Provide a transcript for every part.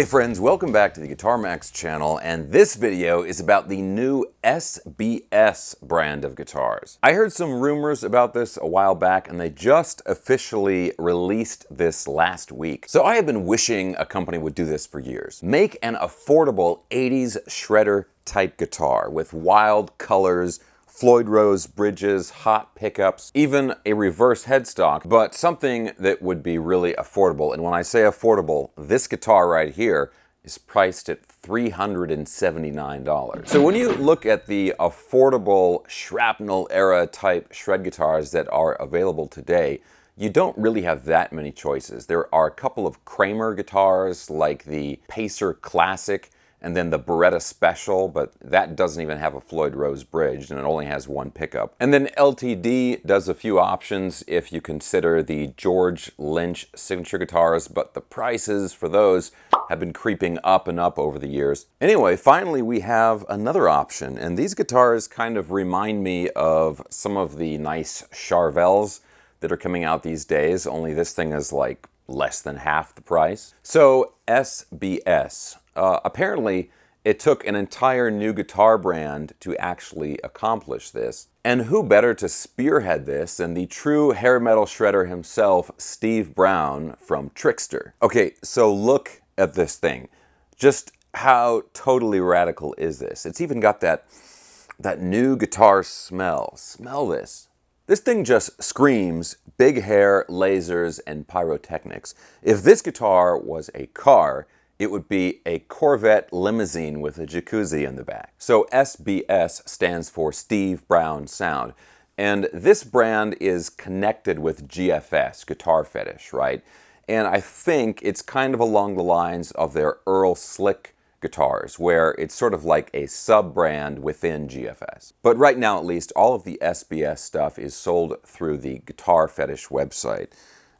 Hey friends, welcome back to the Guitar Max channel, and this video is about the new SBS brand of guitars. I heard some rumors about this a while back, and they just officially released this last week. So I have been wishing a company would do this for years. Make an affordable 80s shredder type guitar with wild colors, Floyd Rose bridges, hot pickups, even a reverse headstock, but something that would be really affordable. And when I say affordable, this guitar right here is priced at $379. So when you look at the affordable shrapnel era type shred guitars that are available today, you don't really have that many choices. There are a couple of Kramer guitars like the Pacer Classic and then the Beretta Special, but that doesn't even have a Floyd Rose bridge, and it only has one pickup. And then LTD does a few options if you consider the George Lynch signature guitars, but the prices for those have been creeping up and up over the years. Anyway, finally we have another option, and these guitars kind of remind me of some of the nice Charvels that are coming out these days, only this thing is like less than half the price. So SBS. Apparently, it took an entire new guitar brand to actually accomplish this. And who better to spearhead this than the true hair metal shredder himself, Steve Brown from TRIXTER. Okay, so look at this thing. Just how totally radical is this? It's even got that new guitar smell. Smell this. This thing just screams big hair, lasers, and pyrotechnics. If this guitar was a car, it would be a Corvette limousine with a jacuzzi in the back. So SBS stands for Steve Brown Sound. And this brand is connected with GFS, Guitar Fetish, right? And I think it's kind of along the lines of their Earl Slick guitars, where it's sort of like a sub-brand within GFS. But right now, at least, all of the SBS stuff is sold through the Guitar Fetish website.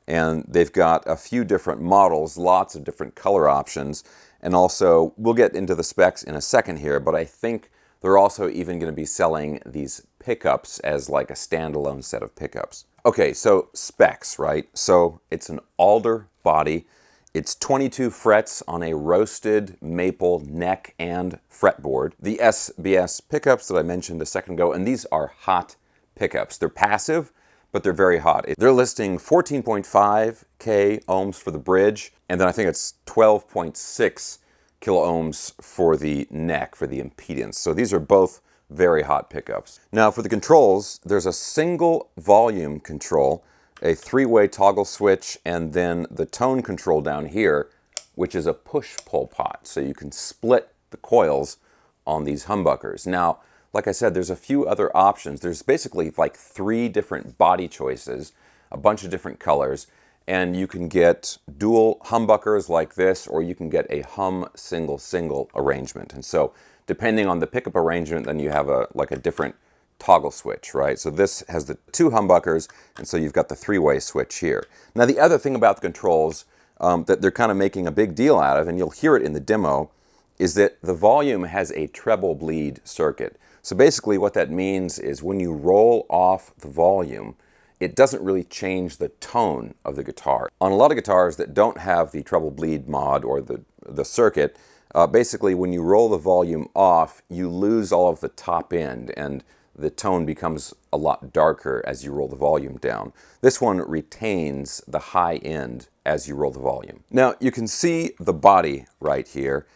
And they've got a few different models, lots of different color options, and also, we'll get into the specs in a second here, but I think they're also even going to be selling these pickups as like a standalone set of pickups. Okay, so specs, right? So it's an alder body. It's 22 frets on a roasted maple neck and fretboard. The SBS pickups that I mentioned a second ago, and these are hot pickups. They're passive, but they're very hot. They're listing 14.5K ohms for the bridge, and then I think it's 12.6 kilo ohms for the neck, for the impedance. So these are both very hot pickups. Now for the controls, there's a single volume control, a three-way toggle switch, and then the tone control down here, which is a push-pull pot. So you can split the coils on these humbuckers. Now, like I said, there's a few other options. There's basically like 3 different body choices, a bunch of different colors, and you can get dual humbuckers like this, or you can get a hum single arrangement. And so depending on the pickup arrangement, then you have a different toggle switch, right? So this has the 2 humbuckers, and so you've got the 3-way switch here. Now the other thing about the controls that they're kind of making a big deal out of, and you'll hear it in the demo, is that the volume has a treble bleed circuit. So basically what that means is when you roll off the volume, it doesn't really change the tone of the guitar. On a lot of guitars that don't have the treble bleed mod or the circuit, basically when you roll the volume off, you lose all of the top end and the tone becomes a lot darker as you roll the volume down. This one retains the high end as you roll the volume. Now you can see the body right here.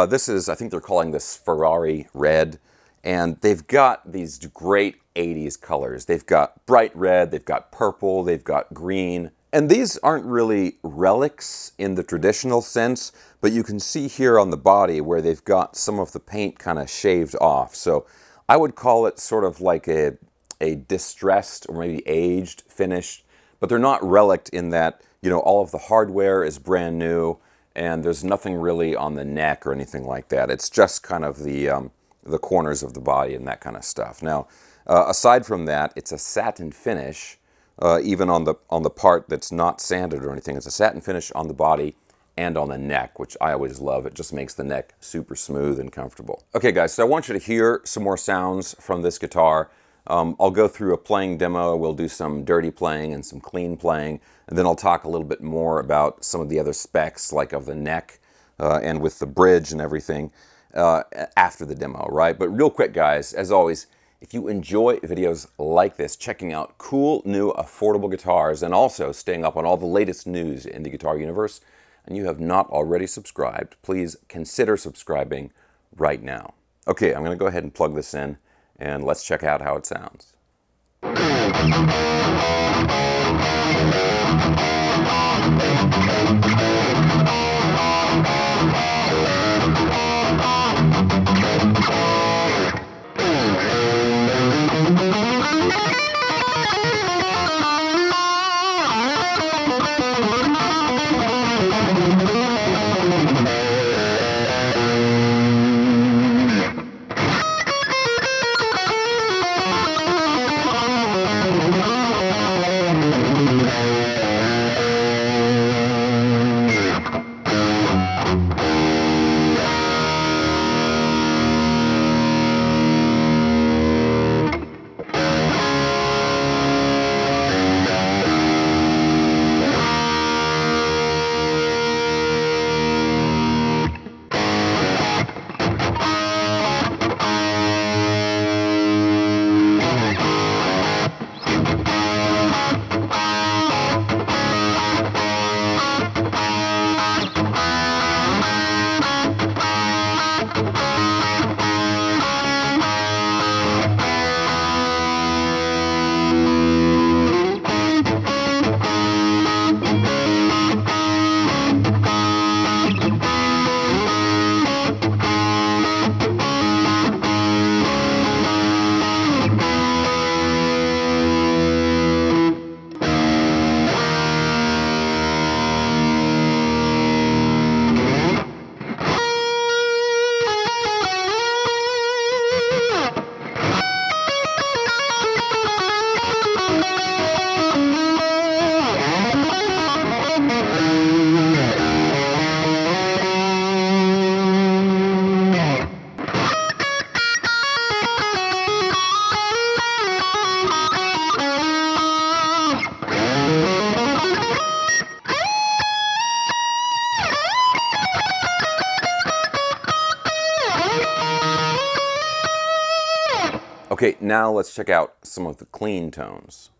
This is, I think they're calling this Ferrari red. And they've got these great 80s colors. They've got bright red, they've got purple, they've got green. And these aren't really relics in the traditional sense, but you can see here on the body where they've got some of the paint kind of shaved off. So I would call it sort of like a distressed or maybe aged finish, but they're not relic in that, you know, all of the hardware is brand new and there's nothing really on the neck or anything like that. It's just kind of the corners of the body and that kind of stuff. Now, aside from that, it's a satin finish, even on the part that's not sanded or anything. It's a satin finish on the body and on the neck, which I always love. It just makes the neck super smooth and comfortable. Okay, guys, so I want you to hear some more sounds from this guitar. I'll go through a playing demo. We'll do some dirty playing and some clean playing, and then I'll talk a little bit more about some of the other specs, like of the neck, and with the bridge and everything after the demo, right? But real quick, guys, as always, if you enjoy videos like this, checking out cool, new, affordable guitars, and also staying up on all the latest news in the guitar universe, and you have not already subscribed, please consider subscribing right now. Okay, I'm going to go ahead and plug this in, and let's check out how it sounds. Okay, now let's check out some of the clean tones.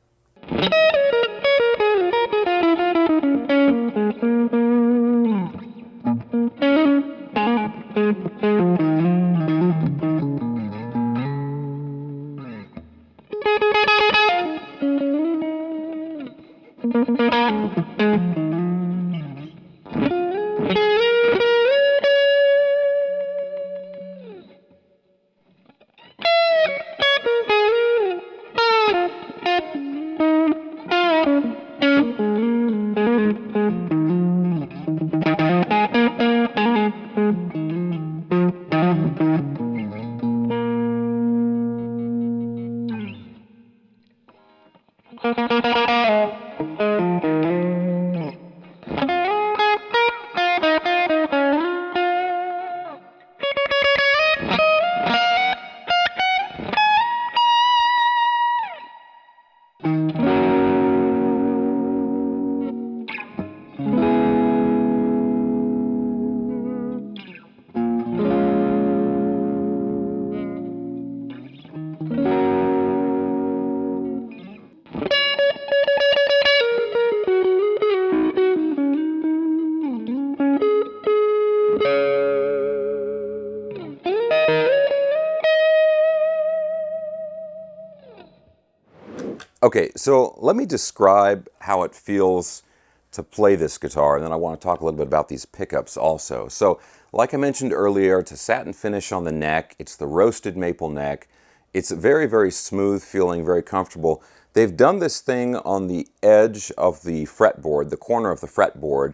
Okay, so let me describe how it feels to play this guitar, and then I want to talk a little bit about these pickups also. So, like I mentioned earlier, it's a satin finish on the neck. It's the roasted maple neck. It's very, very smooth feeling, very comfortable. They've done this thing on the edge of the fretboard, the corner of the fretboard.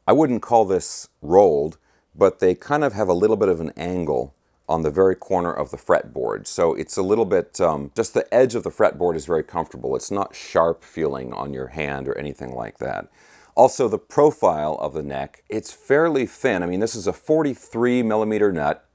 I wouldn't call this rolled, but they kind of have a little bit of an angle on the very corner of the fretboard. So it's a little bit, just the edge of the fretboard is very comfortable. It's not sharp feeling on your hand or anything like that. Also, the profile of the neck, it's fairly thin. I mean, this is a 43 millimeter nut,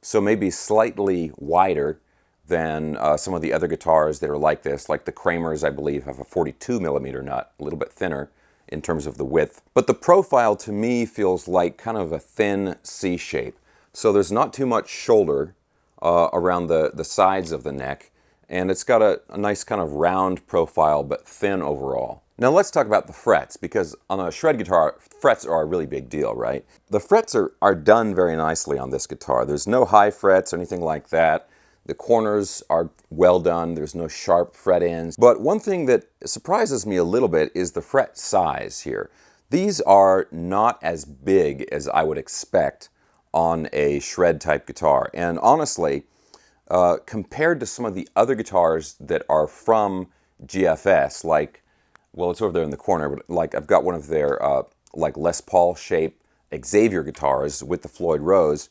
so maybe slightly wider than some of the other guitars that are like this. Like the Kramers, I believe, have a 42 millimeter nut, a little bit thinner in terms of the width. But the profile to me feels like kind of a thin C shape. So there's not too much shoulder around the sides of the neck, and it's got a nice kind of round profile but thin overall. Now let's talk about the frets, because on a shred guitar, frets are a really big deal, right? The frets are done very nicely on this guitar. There's no high frets or anything like that. The corners are well done. There's no sharp fret ends. But one thing that surprises me a little bit is the fret size here. These are not as big as I would expect on a shred type guitar. And honestly, compared to some of the other guitars that are from GFS, like, well, it's over there in the corner, but like I've got one of their like Les Paul shaped Xavier guitars with the Floyd Rose,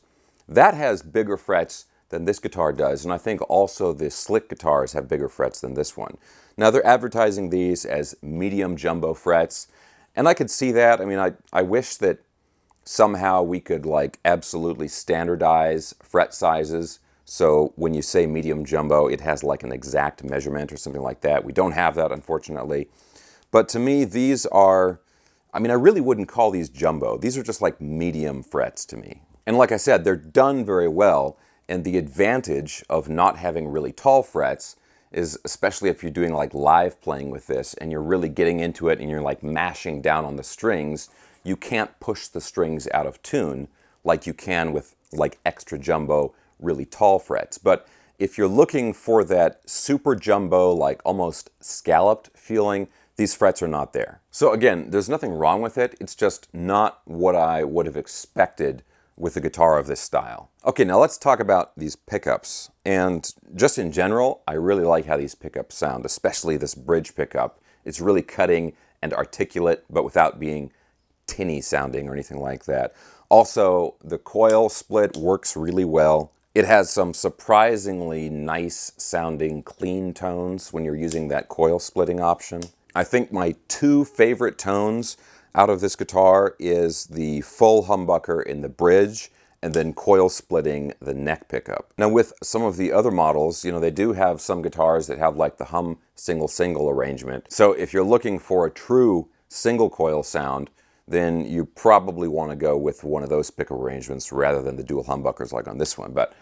that has bigger frets than this guitar does, and I think also the slick guitars have bigger frets than this one. Now they're advertising these as medium jumbo frets, and I could see that. I mean, I wish that somehow we could like absolutely standardize fret sizes, so when you say medium jumbo, it has like an exact measurement or something like that. We don't have that, unfortunately. But to me, these are, I mean, I really wouldn't call these jumbo. These are just like medium frets to me. And like I said, they're done very well. And the advantage of not having really tall frets is, especially if you're doing like live playing with this and you're really getting into it and you're like mashing down on the strings, you can't push the strings out of tune like you can with like extra jumbo, really tall frets. But if you're looking for that super jumbo, like almost scalloped feeling, these frets are not there. So again, there's nothing wrong with it. It's just not what I would have expected with a guitar of this style. Okay, now let's talk about these pickups. And just in general, I really like how these pickups sound, especially this bridge pickup. It's really cutting and articulate, but without being tinny sounding or anything like that. Also, the coil split works really well. It has some surprisingly nice sounding clean tones when you're using that coil splitting option. I think my two favorite tones out of this guitar is the full humbucker in the bridge and then coil splitting the neck pickup. Now with some of the other models, you know, they do have some guitars that have like the hum single arrangement. So if you're looking for a true single coil sound, then you probably want to go with one of those pickup arrangements rather than the dual humbuckers like on this one. But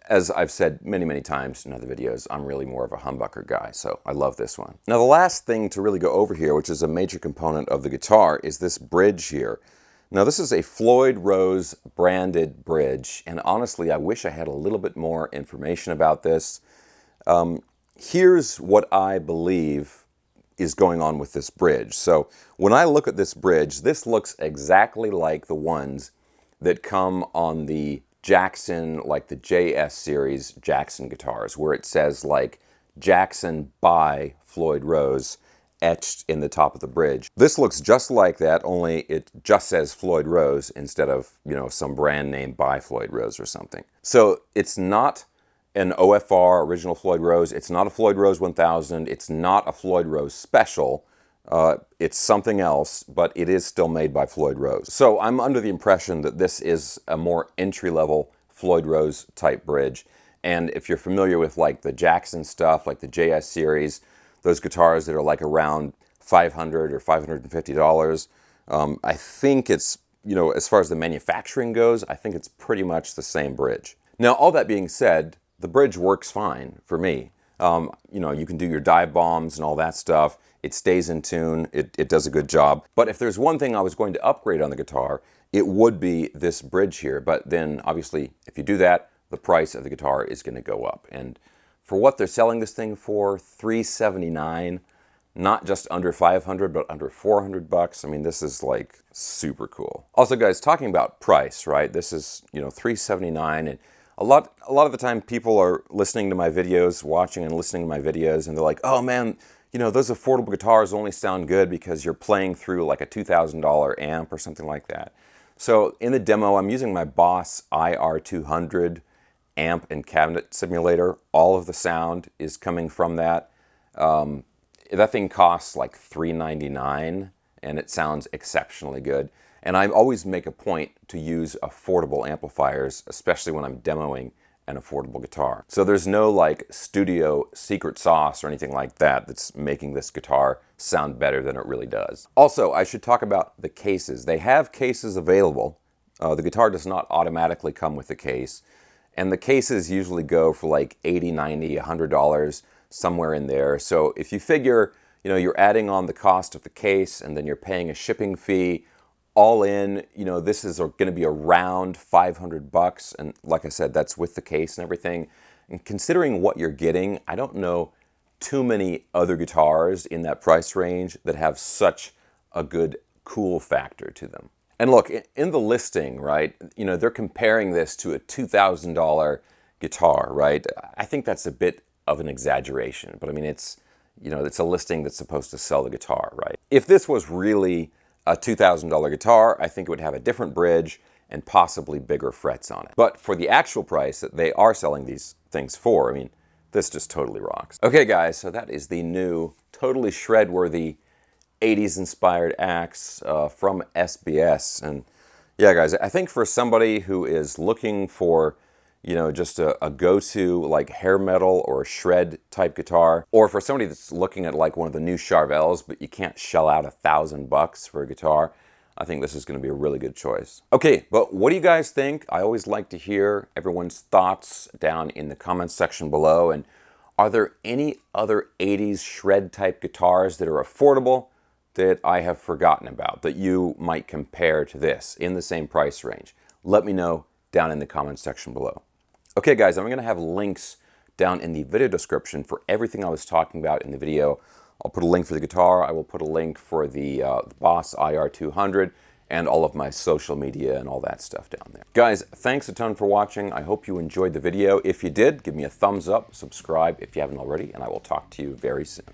as I've said many times in other videos, I'm really more of a humbucker guy, so I love this one. Now the last thing to really go over here, which is a major component of the guitar, is this bridge here. Now this is a Floyd Rose branded bridge, and honestly I wish I had a little bit more information about this. Here's what I believe is going on with this bridge. So when I look at this bridge, this looks exactly like the ones that come on the Jackson, like the JS series Jackson guitars, where it says like Jackson by Floyd Rose etched in the top of the bridge. This looks just like that, only it just says Floyd Rose instead of, you know, some brand name by Floyd Rose or something. So it's not an OFR original Floyd Rose, it's not a Floyd Rose 1000, it's not a Floyd Rose special. It's something else, but it is still made by Floyd Rose. So I'm under the impression that this is a more entry-level Floyd Rose type bridge. And if you're familiar with like the Jackson stuff, like the JS series, those guitars that are like around $500 or $550, I think it's, you know, as far as the manufacturing goes, I think it's pretty much the same bridge. Now, all that being said, the bridge works fine for me. You know, you can do your dive bombs and all that stuff. It stays in tune. It does a good job. But if there's one thing I was going to upgrade on the guitar, it would be this bridge here. But then, obviously, if you do that, the price of the guitar is going to go up. And for what they're selling this thing for, $379, not just under $500, but under $400. I mean, this is like super cool. Also, guys, talking about price, right? This is, you know, $379, and a lot of the time people are listening to my videos, watching and listening to my videos, and they're like, oh man, you know, those affordable guitars only sound good because you're playing through like a $2,000 amp or something like that. So in the demo, I'm using my Boss IR200 amp and cabinet simulator. All of the sound is coming from that. That thing costs like $399, and it sounds exceptionally good. And I always make a point to use affordable amplifiers, especially when I'm demoing an affordable guitar. So there's no like studio secret sauce or anything like that that's making this guitar sound better than it really does. Also, I should talk about the cases. They have cases available. The guitar does not automatically come with a case, and the cases usually go for like $80, $90, $100, somewhere in there. So if you figure, you're adding on the cost of the case and then you're paying a shipping fee, all in, this is going to be around $500. And like I said, that's with the case and everything. And considering what you're getting, I don't know too many other guitars in that price range that have such a good cool factor to them. And look, in the listing, right, they're comparing this to a $2,000 guitar, right? I think that's a bit of an exaggeration, but I mean, it's a listing that's supposed to sell the guitar, right? If this was really a $2,000 guitar, I think it would have a different bridge and possibly bigger frets on it. But for the actual price that they are selling these things for, I mean, this just totally rocks. Okay guys, so that is the new, totally shred-worthy 80s inspired axe from SBS. And yeah guys, I think for somebody who is looking for just a go-to like hair metal or shred type guitar, or for somebody that's looking at like one of the new Charvels, but you can't shell out $1,000 for a guitar, I think this is going to be a really good choice. Okay, but what do you guys think? I always like to hear everyone's thoughts down in the comments section below. And are there any other 80s shred type guitars that are affordable that I have forgotten about that you might compare to this in the same price range? Let me know down in the comments section below. Okay guys, I'm going to have links down in the video description for everything I was talking about in the video. I'll put a link for the guitar, I will put a link for the Boss IR200, and all of my social media and all that stuff down there. Guys, thanks a ton for watching. I hope you enjoyed the video. If you did, give me a thumbs up, subscribe if you haven't already, and I will talk to you very soon.